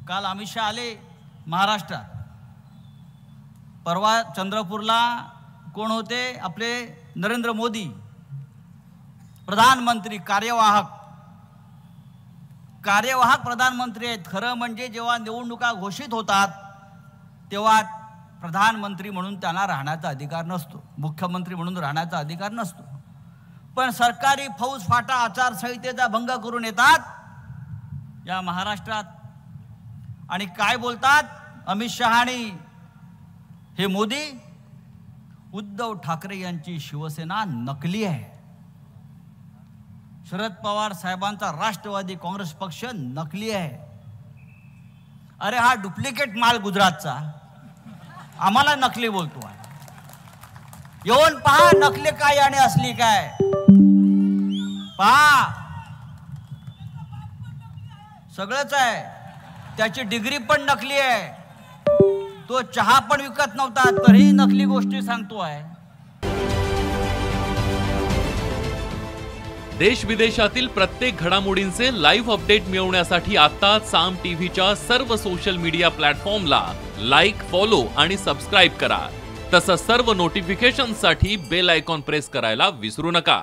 काल अमित शहा आले महाराष्ट्रात, परवा चंद्रपूरला कोण होते आपले नरेंद्र मोदी प्रधानमंत्री, कार्यवाहक प्रधानमंत्री आहेत। खरं म्हणजे जेव्हा निवडणुका घोषित होतात तेव्हा प्रधानमंत्री म्हणून त्यांना राहण्याचा अधिकार नसतो, मुख्यमंत्री म्हणून राहण्याचा अधिकार नसतो। पण सरकारी फौज फाटा आचारसंहितेचा भंग करून येतात या महाराष्ट्रात आणि काय बोलतात अमित शहा आणि हे मोदी, उद्धव ठाकरे यांची शिवसेना नकली आहे, शरद पवार साहेबांचा राष्ट्रवादी काँग्रेस पक्ष नकली आहे। अरे हा डुप्लिकेट माल गुजरातचा आम्हाला नकली बोलतो आहे। येऊन पहा नकली काय आणि असली काय पहा, सगळंच आहे। त्याची डिग्री पण नकली आहे, तो चहा पण विकत नव्हता तरी नकली गोष्टी सांगतो आहे। देश विदेशातील प्रत्येक घडामोडींचे लाईव्ह अपडेट मिळवण्यासाठी आता साम टीव्हीच्या सर्व सोशल मीडिया प्लॅटफॉर्मला लाईक, फॉलो आणि सबस्क्राईब करा। तसंच सर्व नोटिफिकेशनसाठी बेल आयकॉन प्रेस करायला विसरू नका।